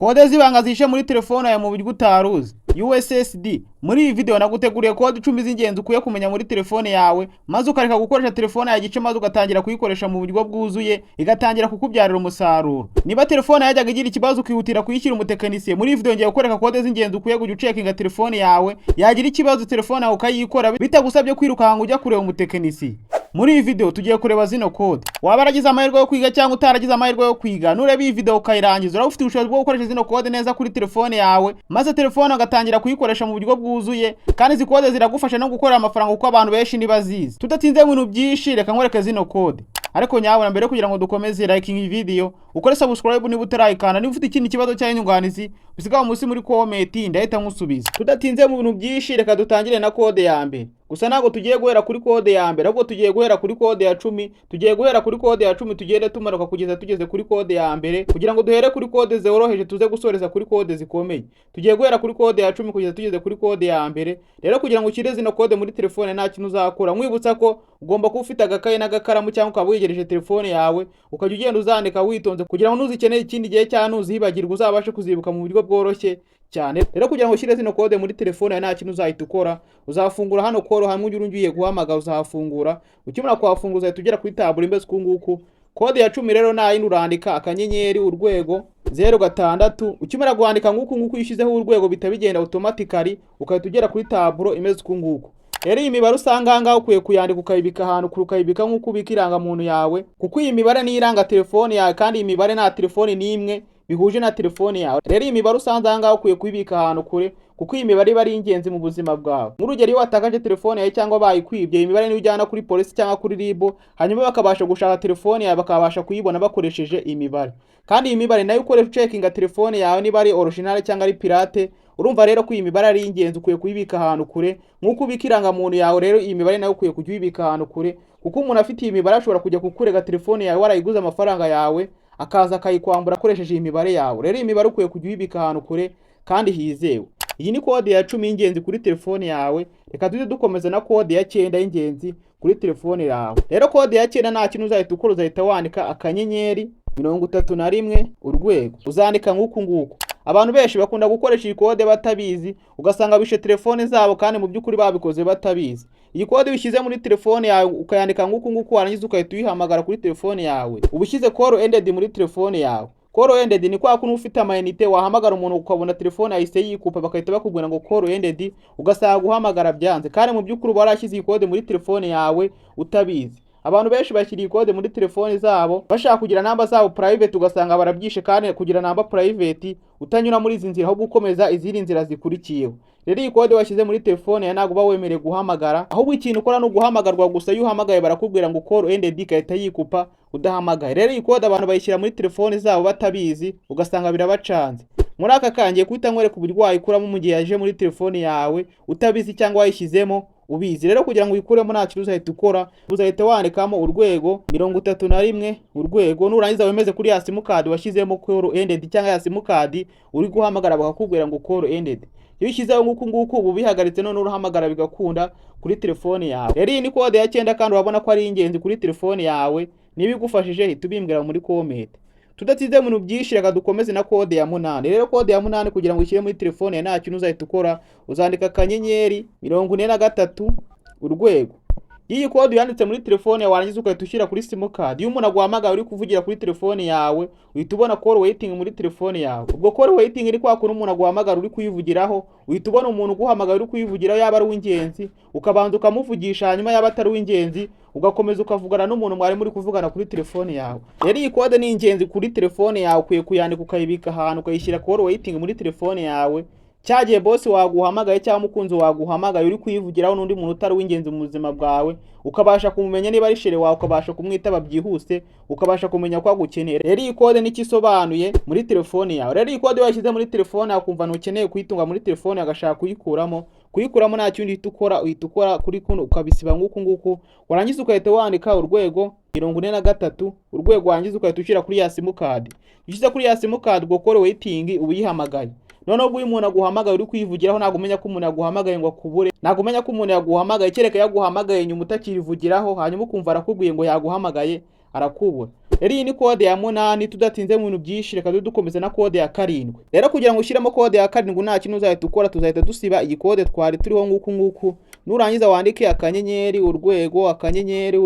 Kode zibanga zishe muri telefone yawe mu buryo utaruzi. USSD. Muri iyi video naguteguriye kode 10 z'ingenzi ukwiye kumenya muri telefone yawe, maze ukareka gukoresha telefone yawe gice maze ugatangira kuyikoresha mu buryo bwuzuye, igatangira kukubyarira umusaruro. Niba telefone yajyaga igira ikibazo ukihutira kuyishyira umutekinisiye, muri iyi video ngiye gukoreka kode z'ingenzi ukwiye kujya ucekinga telefone yawe, yagira ikibazo telefone yawe ukayikora bitagusabye kwirukanka ujya kureba umutekinisiye. Muri iyi video tugiye kureba zino kode. Waba aragize amahirwe yo kwiga cyangwa utaragize amahirwe yo kwiga, nureba iyi video ukayirangiza uraba ufite ubushobozi bwo gukoresha zino kode neza kuri telefone yawe, maze telefone ugatangira kuyikoresha mu buryo bwuzuye, kandi izi kode ziragufasha no gukorera amafaranga kuko abantu benshi ntibazizi. Tudatinze mu bintu byinshi, reka nkwereke zino kode. Ariko nyabona mbere kugira ngo dukomeze, liking iyi video, ukore subscribe niba utarayikanda, niba ufite ikindi kibazo cyangwa inyunganizi usigaho munsi muri comment ndahita nkusubiza. Tudatinze mu bintu byinshi, reka dutangire na kode ya mbere. Gusa ntabwo tugiye guhera kuri kode ya mbere, ahubwo tugiye guhera kuri kode ya 10. Tugiye guhera kuri kode ya 10 tugende tumanuka kugeza tugeze kuri kode ya mbere, kugira ngo duhere kuri kode zoroheje tuze gusoreza kuri kode zikomeye. Tugiye guhera kuri kode ya 10 kugeza tugeze kuri kode ya mbere. Rero kugira ngo ukire zino kode muri telefone nta kintu uzakora, nkwibutsa ko ugomba kuba ufite agakaye n'agakaramu cyangwa ukaba wigereje telefone yawe, ukajya ugenda uzandika witonze kugira ngo nuzikeneye ikindi gihe cyangwa nuzibagirwa uzabashe kuzibuka mu buryo bworoshye cyane. Rero kugira ngo ushyire zino kode muri telefone nta kintu uzahita ukora, uzafungura hano koro hamwe ujye urungiye guhamagara, uzahafungura. Ukimara kuhafungura uzahita ugera kuri tabure imbese ukunguku. Kode ya 10 rero nayindi urandika akanyenyeri urwego 06. Ukimara guhandika nguku yishizeho urwego bitabigenda automatically, ukahita ugera kuri taburo imeze ukunguku. Rero iyi mibare usanga hanga ukwiye kuyandika ukayibika ahantu ukayibika nk'uko ubika irangamuntu yawe, kuko iyi mibare ni iranga telefone yawe, kandi iyi mibare nta telefone n'imwe bihuje na telefone yawe. Rero iyi mibare usanze hanga ukwiye kuyibika ahantu kure, kuko iyi mibare iba ari ingenzi mu buzima bwawe. Nk'urugero iyo watakaje telefone yawe cyangwa bayikwibye, iyi mibare niyo ujyana kuri polisi cyangwa kuri RIB, hanyuma bakabasha gushaka telefone yawe bakabasha kuyibona bakoresheje iyi mibare. Kandi iyi mibare nayo ukoresha ucekinga telefone yawe niba ari original cyangwa ari pirate. Urumva rero ko iyi mibare ari ingenzi, ukwiye kuyibika ahantu kure nk'uko ubika irangamuntu yawe. Rero iyi mibare nayo ukwiye kujya uyibika ahantu kure, kuko umuntu afite iyi mibare ashobora kujya kukurega telefone yawe warayiguze amafaranga yawe, akaza akayikwambura akoresheje iyi mibare yawe. Rero iyi mibare ukwiye kujya uyibika ahantu kure kandi hizewe. Iyi ni kode ya 10 y'ingenzi kuri telefone yawe. Reka tujye dukomeza na kode ya 9 y'ingenzi kuri telefone yawe. Rero kode ya 9 nta kintu uzahita ukora, uzahita wandika akanyenyeri 31 urwego, uzandika nguku nguku. Abantu benshi bakunda gukoresha iyi kode batabizi, ugasanga bishe telefone zabo kandi mu by'ukuri babikoze batabizi. Iyi kode bishyize muri telefone yawe ukayandika nguku nguku, warangiza ukahita uyihamagara kuri telefone yawe. Ubishyize call ended muri telefone yawe. Call ended ni kwa kuntu ufite amayinite wahamagara umuntu ukabona telefone ahise yikupa bakahita bakubwira ngo call ended, ugasanga guhamagara byanze, kandi mu by'ukuri warashyize iyi kode muri telefone yawe utabizi. Abantu benshi bashyira kode muri telefone zabo bashaka kugira namba zabo private, ugasanga barabyishe, kandi kugira namba private utanyura muri izi nzira ahubwo ukomeza izindi nzira zikurikiyeho. Rero iyi kode washyize muri telefone ya ntabwo bawemereye guhamagara, ahubwo ikintu ukora no guhamagarwa gusa. Iyo uhamagaye barakubwira ngo call ended kahita yikupa udahamagaye. Rero iyi kode abantu bayishyira muri telefone zabo batabizi, ugasanga birabacanze. Muri aka kangiye kuhita nkwereka uburyo wayikuramo mu gihe yaje muri telefone yawe utabizi cyangwa wayishyizemo ubizi. Rero kugira ngo uyikuremo nta kintu uzahita ukora, uzahita wandikamo urwego 31 urwego, nurangiza wemeze kuri ya simukadi washyizemo call ended cyangwa ya simukadi uri guhamagara bakakubwira ngo call ended. Iyo ushyizeho nguku ubu bihagaritse, none uruhamagara bigakunda kuri telefone yawe. Rero iyi ni kode ya 9 kandi urabona ko ari ingenzi kuri telefone yawe. Niba igufashije hita ubimbwira muri comment. Tudatize mu byinshi, reka dukomeze na kode ya 8. Rero kode ya 8 kugira ngo ushyire muri telefone ya nta kintu uzahita ukora, uzandika akanyenyeri 43 urwego. Iyi kode yanditse muri telefone yawe warangiza ukahita ushyira kuri simukadi. Iyo umuntu aguhamagaye uri kuvugira kuri telefone yawe uhita ubona call waiting muri telefone yawe. Ubwo call waiting iri kwa kuntu umuntu aguhamagara uri kuyivugiraho, uhita ubona umuntu uguhamagaye uri kuyivugiraho, yaba ari uw'ingenzi ukabanza ukamuvugisha, hanyuma yaba atari uw'ingenzi ugakomeza ukavugana n'umuntu mwari muri kuvugana kuri telefone yawe. Rero iyi kode ni ingenzi kuri telefone yawe, ukwiye kuyandika ukayibika ahantu, ukayishyira call waiting muri telefone yawe. Cyagiye boss waguhamagaye cyangwa mukunzi waguhamagaye uri kuyivugiraho n'undi muntu utari w'ingenzi mu buzima bwawe, ukabasha kumumenya niba ari shere wawe, ukabasha kumwitaba byihuse, ukabasha kumenya ko agukeneye. Rero iyi kode nikisobanuye muri telefone yawe. Rero iyi kode washyize muri telefone akumva ntukeneye kuyitunga muri telefone agashaka kuyikuramo nta kindi uhita ukora kuri kuno ukabisiba nguku, warangiza ukahita wandika urwego 43 urwego, warangiza ukahita ushyira kuri ya simukadi. Ushyize kuri ya simukadi ubwo call waiting uyihamagaye. None ubwo uyu muntu aguhamagaye uri kwivugiraho ntabwo umenya ko umuntu yaguhamagaye ngo akubure, ntabwo umenya ko umuntu yaguhamagaye, kereka yaguhamagaye nyuma utakirivugiraho, hanyuma ukumva arakubwiye ngo yaguhamagaye arakubura. Rero iyi ni kode ya 8 tudatinze mu bintu byinshi, reka dukomeze na kode ya 7. Rero kugira ngo ushyiremo kode ya 7 nta kintu uzahita ukora, tuzahita dusiba iyi kode twari turiho nguku. Nurangiza wandike akanyenyeri urwego 46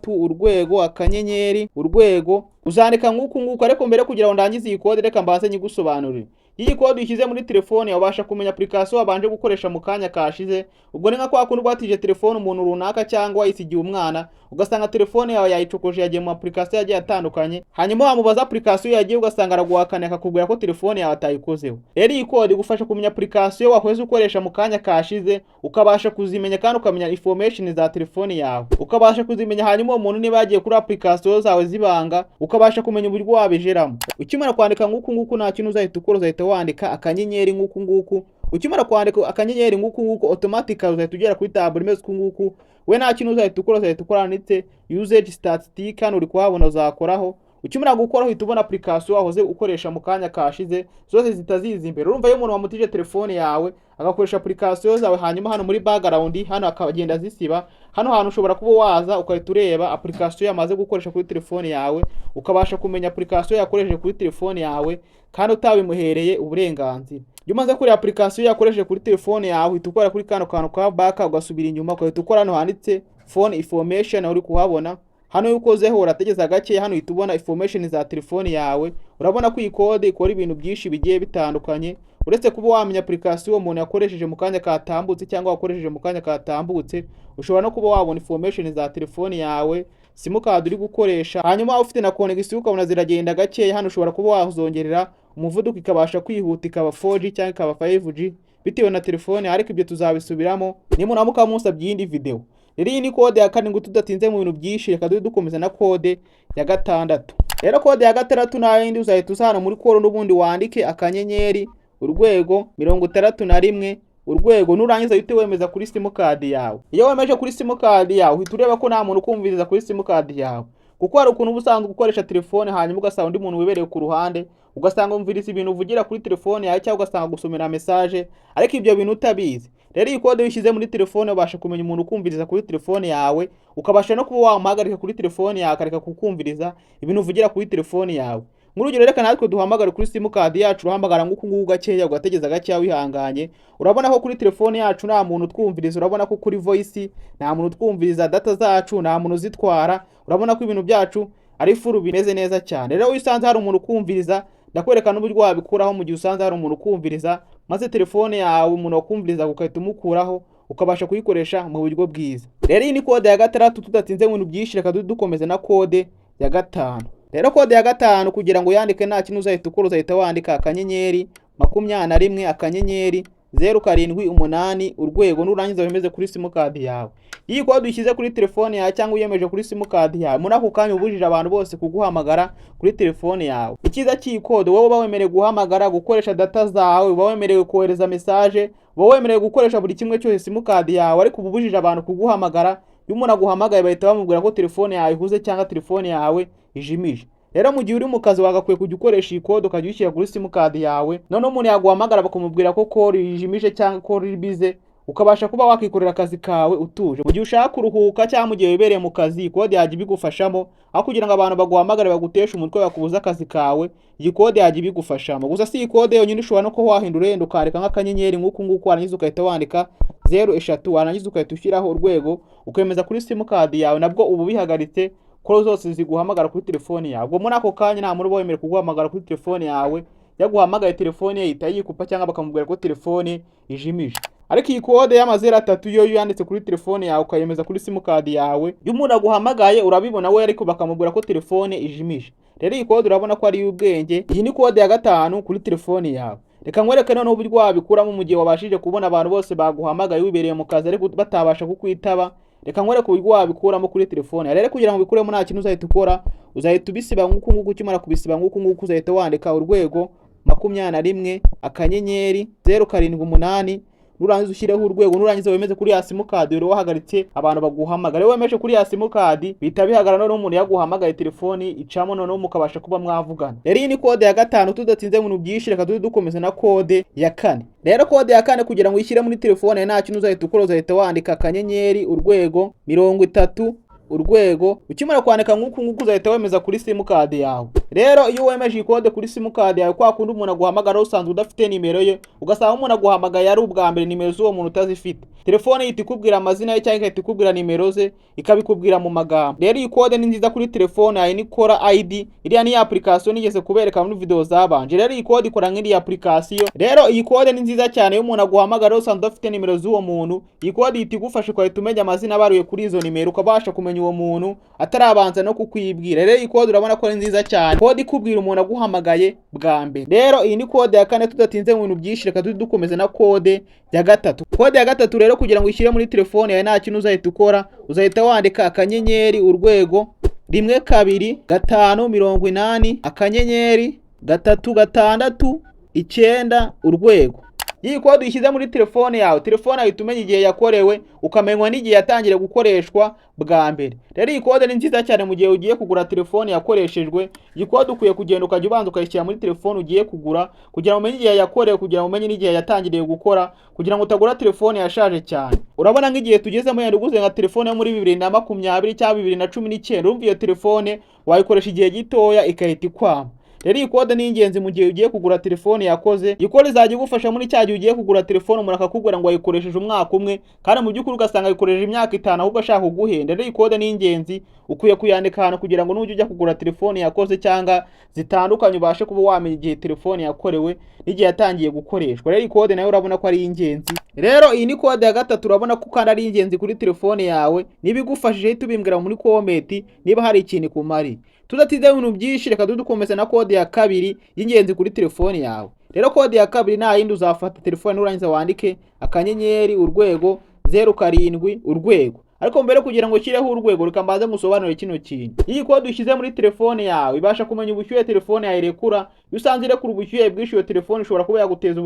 urwego akanyenyeri urwego, uzandika nguku. Ariko mbere kugira ngo ndangize iyi kode reka mbanze nyigusobanurire. Iyi kode ushyize muri telefone wabasha kumenya application wabanje gukoresha mu kanya kashize. Ubwo ni nka kwa kundi watije telefone umuntu runaka cyangwa wayisigiye umwana, ugasanga telefone yawe yayicokoje yagiye mu application yagiye atandukanye, hanyuma wamubaza application yagiye ugasanga araguhakana akakubwira ko telefone yawe atayikozeho. Rero iyi kode igufasha kumenya application wahoze ukoresha mu kanya kashize, ukabasha kuzimenya kandi ukamenya information za telefone yawe, ukabasha kuzimenya. Hanyuma umuntu niba yagiye kuri application zawe zibanga, ukabasha kumenya uburyo wabijeramo. Ukimara kwandika nguku nta kintu uzahita ukora, uzahita wandika akanyenyeri nguku. Ukimara kwandika akanyenyeri nguku automatically uzahita ugera kuri tab imeze nguku. We nta kintu uzahita ukora, uzahita ukora nite usage statistic hano uri kuhabona uzakoraho. Ukimara gukora uhita ubona application wahoze ukoresha mu kanya kashize zose zitaziza imbere. Urumva iyo umuntu wamutije telefone yawe agakoresha application zawe, hanyuma hano muri background hano akagenda zisiba, hano hantu ushobora kuba waza ukahita ureba application yamaze gukoresha kuri telefone yawe, ukabasha kumenya application yakoresheje kuri telefone yawe kandi utabimuhereye uburenganzira. Iyo umaze kuri application yakoresheje kuri telefone yawe uhita ukora kuri kano kantu ka back, ugasubira inyuma ukahita ukora hano handitse phone information uri kuhabona. Hano iyo ukozeho urategeza gake, hano uhita ubona information za telefone yawe. Urabona ko iyi kode ikora ibintu byinshi bigiye bitandukanye, uretse kuba wamenya application umuntu yakoresheje mu kanya katambutse cyangwa wakoresheje mu kanya katambutse, ushobora no kuba wabona information za telefone yawe, simukadi uri gukoresha, hanyuma ufite na connection ukabona ziragenda gake. Hano ushobora kuba wazongerera umuvuduko ikabasha kwihuta ikaba 4G cyangwa ikaba 5G bitewe na telefone, ariko ibyo tuzabisubiramo nimunamuka musabye iyindi video. Rero iyi ni kode ya 7 tudatinze mu bintu byinshi, reka dukomeza na kode ya 6. Rero kode ya 6 nayo yindi uzahita usana muri koro n'ubundi wandike akanyenyeri urwego 61 urwego, nurangiza uhite wemeza kuri simukadi yawe. Iyo wemeje kuri simukadi yawe uhita ureba ko nta muntu ukumviriza kuri simukadi yawe, kuko hari ukuntu ubusanzwe gukoresha telefone hanyuma ugasanga undi muntu wibereye ku ruhande, ugasanga umviriza ibintu uvugira kuri telefone yawe cyangwa ugasanga gusomera message, ariko ibyo bintu utabizi. Rero iyi kode wishyize muri telefone ubasha kumenya umuntu ukumviriza kuri telefone yawe, ukabasha no kuba wamuhagarika kuri telefone yawe akareka kukumviriza ibintu uvugira kuri telefone yawe. Nk'urugero reka natwe duhamagara kuri simukadi yacu, uhamagara nguku gakeya ugategeza gakeya wihanganye. Urabona ko kuri telefone yacu nta muntu twumviriza, urabona ko kuri voice nta muntu twumviriza, data zacu nta muntu zitwara, urabona ko ibintu byacu ari furu bimeze neza cyane. Rero usanze hari umuntu ukumviriza, ndakwereka n'uburyo wabikuraho mu gihe usanze hari umuntu ukumviriza, maze telefone yawe umuntu wakumviriza ukahita umukuraho ukabasha kuyikoresha mu buryo bwiza. Rero iyi ni kode ya 6 tudatinze mu bintu byinshi, reka dukomeze na kode ya 5. Rero kode ya 5 kugira ngo yandike nta kintu uzahita ukora, uzahita wandika akanyenyeri 21 akanyenyeri 078 urwego, nurangiza wemeze kuri simukadi yawe. Iyi kode ushyize kuri telefone yawe cyangwa uyemeje kuri simukadi yawe, muri ako kanya ubujije abantu bose kuguhamagara kuri telefone yawe. Ikiza cy'iyi kode wowe uba wemerewe guhamagara, gukoresha data zawe, uba wemerewe kohereza message, uba wemerewe gukoresha buri kimwe cyose simukadi yawe, ariko ubujije abantu kuguhamagara. Iyo umuntu aguhamagaye bahita bamubwira ko telefone yawe ihuze cyangwa telefone yawe ijimije. Rero mu gihe uri mu kazi wagakwiye kujya ukoresha iyi kode ukajya ushyira kuri simukadi yawe, none umuntu yaguhamagara bakamubwira ko call ijimije cyangwa call iri bize, ukabasha kuba wakikorera akazi kawe utuje. Mu gihe ushaka kuruhuka cyangwa mu gihe wibereye mu kazi, kode yajya ibigufashamo, aho kugira ngo abantu baguhamagare baguteshe umutwe bakubuza akazi kawe, iyi kode yajya ibigufashamo. Gusa si iyi kode yonyine, ushobora no kuba wahindura yenda ukandika nk'akanyenyeri nguku warangiza ukahita wandika 03 warangiza ukahita ushyiraho urwego ukemeza kuri simukadi yawe, nabwo ubu bihagaritse ko zose ziguhamagara kuri telefone yawe. Ubwo muri ako kanya nta muntu wemerewe kuguhamagara kuri telefone yawe, yaguhamagaye telefone ye ihita yikupa cyangwa bakamubwira ko telefone ijimije. Ariko iyi kode y'amazero 3 yo yanditse kuri telefone yawe ukayemeza kuri simukadi yawe, iyo umuntu aguhamagaye urabibona we, ariko bakamubwira ko telefone ijimije. Rero iyi kode urabona ko ari y'ubwenge. Iyi ni kode ya 5 kuri telefone yawe. Reka nkwereke noneho uburyo wabikuramo mu gihe wabashije kubona abantu bose baguhamagaye wibereye mu kazi ariko batabasha kukwitaba. Reka nkwereke uburyo wabikuramo kuri telefone. Rero kugira ngo ubikuremo nta kintu uzahita ukora, uzahita ubisiba nguku ukimara kubisiba nguku uzahita wandika urwego 21 akanyenyeri 078 nurangiza ushyireho urwego, nurangiza wemeze kuri ya simukadi rero wahagaritse abantu baguhamagara. Iyo wemeje kuri ya simukadi bihita bihagarara, noneho umuntu yaguhamagaye telefoni icamo, noneho mukabasha kuba mwavugana. Rero iyi ni kode ya gatanu. Tudatinze mu byinshi, reka tujye dukomeza na kode ya kane. Rero kode ya kane kugira ngo uyishyire muri telefone nta kintu uzahita ukora, uzahita wandika akanyenyeri urwego 30 urwego. Ukimara kwandika nk'uku uzahita wemeza kuri simukadi yawe. Rero iyo wemeje ikode kuri simukadi yawe, kwa kundi umuntu aguhamagara usanzwe udafite nimero ye, ugasanga umuntu aguhamagaye ari ubwa mbere nimero z'uwo muntu utazifite, telefone ihita ikubwira amazina ye cyangwa ihita ikubwira nimero ze, ikabikubwira mu magambo. Rero iyi kode ni nziza kuri telefone yawe, ni Kora ID. Iriya ni application nigeze kubereka muri video zabanje. Rero iyi kode ikora nk'iri application. Rero iyi kode ni nziza cyane, iyo umuntu aguhamagara usanzwe udafite nimero z'uwo muntu, iyi kode ihita igufasha kwahita umenya amazina abaruye kuri izo nimero, ukabasha kumenya uwo muntu atarabanza no kukwibwira. Rero iyi kode urabona ko ari nziza cyane, kode ikubwira umuntu aguhamagaye bwa mbere. Rero iyi ni kode ya kane. Tudatinze mu bintu byinshi, reka dukomeze na kode ya gatatu. Kode ya gatatu rero kugira ngo ushyire muri telefone yawe nta kintu uzahita ukora, uzahita wandika akanyenyeri urwego 12 akanyenyeri 369 urwego. Iyi kode uyishyize muri telefone yawe, telefone ahita umenya igihe yakorewe, ukamenywa n'igihe yatangiriye gukoreshwa bwa mbere. Rero iyi kode ni nziza cyane mu gihe ugiye kugura telefone yakoreshejwe. Iyi kode ukwiye kugenda ukajya ubanza ukayishyira muri telefone ugiye kugura, kugira ngo umenye igihe yakorewe, kugira ngo umenye n'igihe yatangiriye gukora, kugira ngo utagura telefone yashaje cyane. Urabona nk'igihe tugezemo yandi uguze nka telefone yo muri 2020 cyangwa 2019, urumva iyo telefone wayikoresha igihe gitoya ikahita ikwama. Rero iyi kode ni ingenzi mu gihe ugiye kugura telefone yakoze. Iyi kode izajya igufasha muri cya gihe ugiye kugura telefone umuntu akakubwira ngo wayikoresheje umwaka umwe, kandi mu by'ukuri ugasanga ayikoresheje imyaka 5 ahubwo ashaka kuguhenda. Rero iyi kode ni ingenzi, ukwiye kuyandika ahantu kugira ngo nujya ujya kugura telefone yakoze cyangwa zitandukanye ubashe kuba wamenya igihe telefone yakorewe n'igihe yatangiye gukoreshwa. Rero iyi kode nayo urabona ko ari ingenzi. Rero iyi ni kode ya gatatu, urabona ko kandi ari ingenzi kuri telefone yawe. Niba igufashije hita ubimbwira muri comment niba hari ikintu kumari. Tudatinze ibintu byinshi, reka dukomeze na kode ya kabiri y'ingenzi kuri telefone yawe. Rero kode ya kabiri nta yindi, uzafata telefone urangiza wandike akanyenyeri urwego 07 urwego. Ariko mbere kugira ngo ushyireho urwego, reka mbanze musobanurire kino kintu. Iyi kode ushyize muri telefone yawe ibasha kumenya ubushyuhe telefone yawe irekura. Iyo usanze irekura ubushyuhe bwinshi, iyo telefone ishobora kuba yaguteza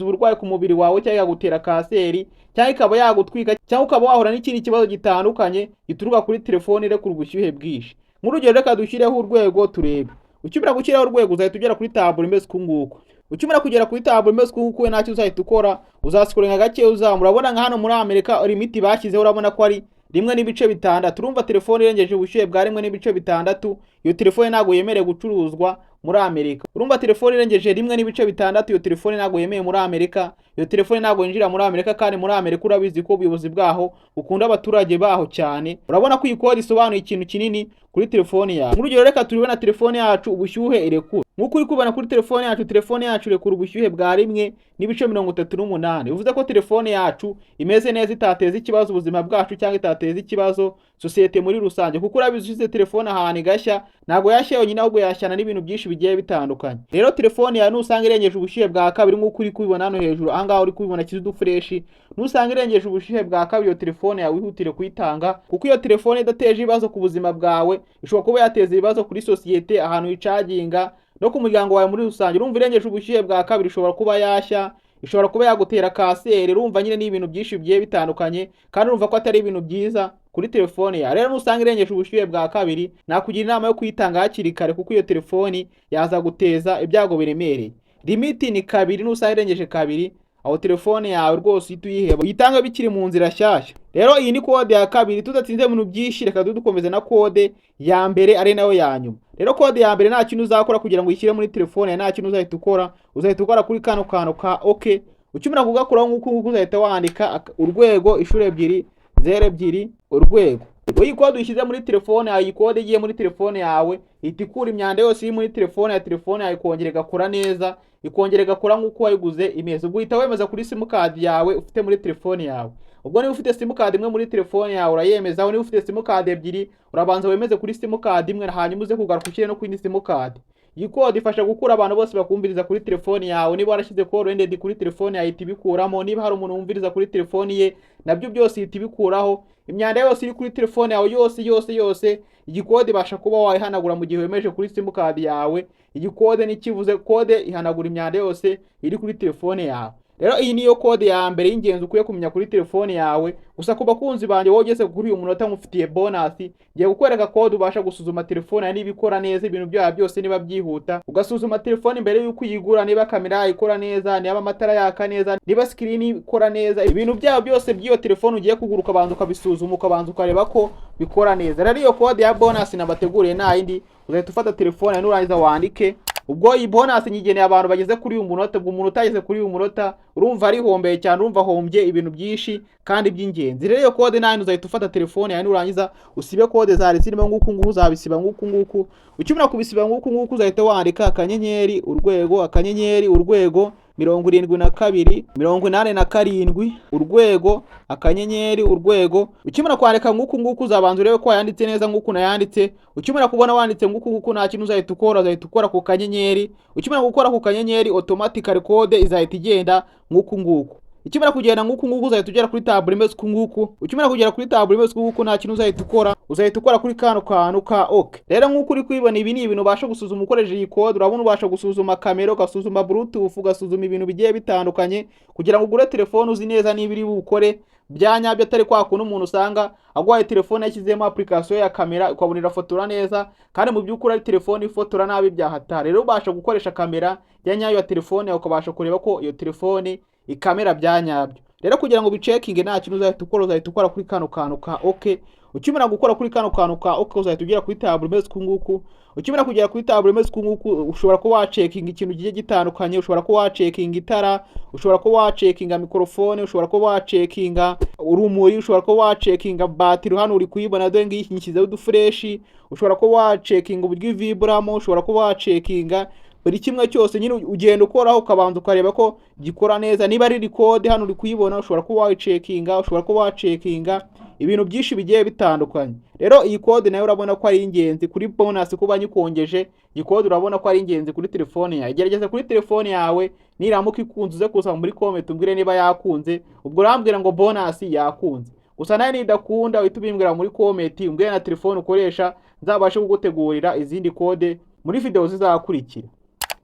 uburwayi, ku mubiri wawe, cyangwa yagutera kanseri, cyangwa ikaba yagutwika, cyangwa ukaba wahura n'ikindi kibazo gitandukanye gituruka kuri telefone irekura ubushyuhe bwinshi. Nk'urugero, reka dushyireho urwego turebe. Ukimara gushyiraho urwego uzahita ugera kuri tabule imeze kunguko. Ukimara kugera kuri tabule imeze kunguko, ntacyo uzahita ukora, uzasikorenga gake uzamura. Urabona nka hano muri Amerika limiti bashyizeho, urabona ko ari 1.6. Urumva telefone irengeje ubushyuhe bwa 1.6, iyo telefone ntabwo yemerewe gucuruzwa muri Amerika. Urumva telefone irengeje 1.6, iyo telefone ntabwo yemewe muri Amerika. Iyo telefone ntabwo yinjira muri Amerika, kandi muri Amerika urabizi ko ubuyobozi bwaho ukunda abaturage baho cyane. Urabona ko iyi kode isobanuye ikintu kinini kuri telefone yawe. Nk'urugero, reka turibona telefone yacu ubushyuhe irekura. Nk'uko uri kubona kuri telefone yacu irekura ubushyuhe bwa 1.38. Bivuze ko telefone yacu imeze neza, itateza ikibazo ubuzima bwacu cyangwa itateza ikibazo sosiyete muri rusange, kuko urabizi ushyize telefone ahantu igashya, ntabwo yashya yonyine ahubwo yashyana n'ibintu byinshi bigiye bitandukanye. Rero telefone yawe nusanga irengeje ubushyuhe bwa kabiri, nk'uko uri kubibona hano hejuru, ahangaha uri kubibona kizudu fresh, nusanga irengeje ubushyuhe bwa kabiri, iyo telefone yawe wihutire kuyitanga, kuko iyo telefone idateje ibibazo ku buzima bwawe ishobora kuba yateza ibibazo kuri sosiyete, ahantu icaginga, no ku muryango wawe muri rusange. Urumva irengeje ubushyuhe bwa kabiri ishobora kuba yashya, ishobora kuba yagutera kanseri. Urumva nyine ni ibintu byinshi bigiye bitandukanye, kandi urumva ko atari ibintu byiza kuri telefone yawe. Rero nusanga irengeje ubushyuhe bwa kabiri, nakugira inama yo kuyitanga hakiri kare, kuko iyo telefone yaza guteza ibyago biremereye. Limiti ni 2, nusanga irengeje 2, aho telefone yawe rwose uhita uyiheba, uyitanga bikiri mu nzira nshyashya. Rero iyi ni kode ya kabiri. Tudatinze mu bintu byinshi, reka dukomeze na kode ya mbere, ari nayo ya nyuma. Rero kode ya mbere nta kintu uzakora kugira ngo uyishyire muri telefone, nta kintu uzahita ukora, uzahita ukora kuri kano kantu ka OK. Ukimara kugakuraho nk'uko uzahita wandika urwego 2 urwego. Iyi kode uyishyize muri telefone yawe, iyi kode igiye muri telefone yawe ihita ikura imyanda yose iri muri telefone yawe, ikongera igakora neza, ikongera igakora nk'uko wayiguze imeze. Ubwo uhita wemeza kuri simukadi yawe ufite muri telefone yawe. Ubwo niba ufite simukadi imwe muri telefone yawe urayemezaho, niba ufite simukadi 2 urabanza wemeze kuri simukadi imwe, hanyuma uze kugaruka ushyire no kuri simukadi. Iyi kode ifasha gukura abantu bose bakumviriza kuri telefone yawe. Niba warashyize call ended kuri telefone yawe ihita ibikuramo, niba hari umuntu wumviriza kuri telefone ye nabyo byose ihita ibikuraho. Imyanda yose iri kuri telefone yawe yose iyi kode ibasha kuba wayihanagura mu gihe wemeje kuri simukadi yawe. Iyi kode nikivuze, kode ihanagura imyanda yose iri kuri telefone yawe. Rero iyi niyo code ya mbere y'ingenzi ukwiye kumenya kuri telefone yawe. Gusa ku bakunzi banjye wowe ugeze kuri uyu munota mufitiye bonus, ngiye kukwereka code ubasha gusuzuma telefone yawe niba ikora neza, ibintu byayo byose niba byihuta. Ugasuzuma telefone mbere yuko uyigura, niba kamera ikora neza, niba amatara yaka neza, niba screen ikora neza, ibintu byayo byose by'iyo telefone ugiye kugura ukabanza ukabisuzuma, ukabanza ukareba ko bikora neza. Rero iyo code ya bonus nabateguriye nta yindi, uzahita ufata telefone yawe nurangiza wandike. Ubwo iyi bonus nyigeneye abantu bageze kuri uyu munota. Ubwo umuntu utageze kuri uyu munota urumva ari hombeye cyane, urumva hombye ibintu byinshi kandi by'ingenzi. Rero iyo code nayo uzahita ufata telefone yawe nurangiza usibe code zari zirimo nguku nguku, uzabisiba nguku nguku. Ukimara kubisiba nguku nguku uzahita wandika akanyenyeri urwego 72 87 urwego akanyenyeri urwego. Ukimara kwandika nguku nguku uzabanza urebe ko yanditse neza nguku nayanditse. Ukimara kubona wanditse nguku nguku nta kintu uzahita ukora ku kanyenyeri. Ukimara gukora ku kanyenyeri automatically code izahita igenda nguku nguku. Ukimara kugenda nguku nguku uzahita ugera kuri table imeze uku nguku. Ukimara kugera kuri table imeze uku nguku nta kintu uzahita ukora kuri kano kantu ka OK. Rero nguko uri kwibona ibi ni ibintu ubasha gusuzuma ukoresheje iyi code. Urabona ubasha gusuzuma kamera, ugasuzuma bluetooth, ugasuzuma ibintu bigiye bitandukanye kugira ngo ugure telefone uzi neza niba iri bukore byanyabyo, atari kwa kuntu umuntu usanga agwaye telefone yashyizemo application ya kamera ukabonera fotora neza kandi mu by'ukuri ari telefone ifotora nabi byahatari. Rero ubasha gukoresha kamera yanyayo ya telefone ukabasha kureba ko iyo telefone ikamera byanyabyo. Rero kugira ngo bicekinge nta kintu uzahita ukora kuri kano kantu ka OK. Ukimara gukora kuri kano kantu ka OK uzahita ugera kuri table imeze uku nguku. Ukimara kugera kuri table imeze uku nguku ushobora kuba wacekinga ikintu giye gitandukanye. Ushobora kuba wacekinga itara, ushobora kuba wacekinga mikrofone, ushobora kuba wacekinga urumuri, ushobora kuba wacekinga battery. Hano uri kuyibona dore ngiyi nshyizeho udufresh. Ushobora kuba wacekinga uburyo vibramo, ushobora kuba wacekinga buri kimwe cyose. Nyine ugenda ukoraho ukabanza ukareba ko gikora neza. Niba ari record hano uri kuyibona ushobora kuba wacekinga, ushobora kuba wacekinga ibintu byinshi bigiye bitandukanye. Rero iyi code nayo urabona ko ari ingenzi kuri bonus kuba nyikongeje. Iyi code urabona ko ari ingenzi kuri telefone yawe. Gerageza kuri telefone yawe, niramuka ikunze uze kuza muri comment umbwire niba yakunze. Ubwo urambwira ngo bonus yakunze. Gusa nayo nidakunda uhita ubimbwira muri comment umbwire na telefone ukoresha, nzabashe kugutegurira izindi code muri video zizakurikira.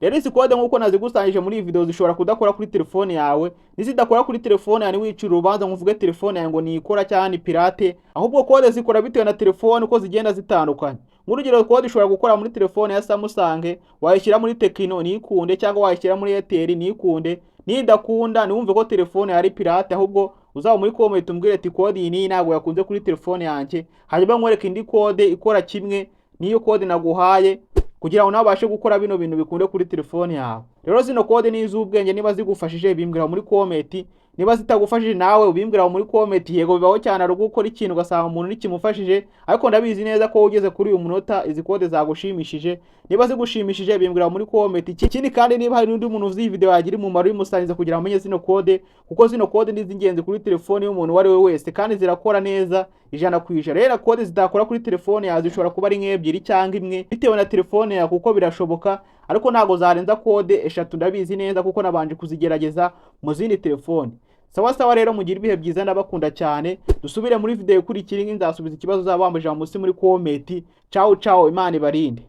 Rero izi code nkuko nazigusangije muri iyi video zishobora kudakora kuri telefone yawe. Nizidakora kuri telefone yawe wicira urubanza ngo uvuge telefone yawe ngo ni ikora cyane ni pirate. Ahubwo code zikora bitewe na telefone uko zigenda zitandukanye. Nk'urugero code ishobora gukora muri telefone ya Samsung, wayishyira muri Tecno ni ikunde, cyangwa wayishyira muri Airtel ni ikunde. Nidakunda niwumve ko telefone yari pirate, ahubwo uzaba muri comment umbwire ati code iyi ni ntabwo yakunze kuri telefone yanjye, hanyuma nkwereka indi code ikora kimwe niyo code naguhaye kugira ngo nabashe gukora bino bintu bikunde kuri telefone yawe. Rero zino code ni iz'ubwenge, niba zigufashije bimbwira muri comment, niba zitagufashije nawe ubimbwira muri comment. Yego bibaho cyane ari gukora ikintu ugasanga umuntu nikimufashije, ariko ndabizi neza ko ugeze kuri uyu munota izi code zagushimishije. Niba zigushimishije bimbwira muri comment. Ikindi kandi niba hari n'undi muntu uzi iyi video yagira umumaro bimusangiza kugira amenye zino code, kuko zino code ni iz'ingenzi kuri telefone y'umuntu wari we wese kandi zirakora neza 100%. Rero code zidakora kuri telefone yawe zishobora kuba ari nk'ebyiri cyangwa imwe bitewe na telefone yawe, kuko birashoboka, ariko ntago zarenza code 3 ndabizi neza kuko nabanje kuzigerageza mu zindi telefone. Sawa rero mugira ibihe byiza, ndabakunda cyane. Dusubire muri video ikurikira, nzasubiza ikibazo zabambajije munsi muri comment. Ciao Imana ibarinde.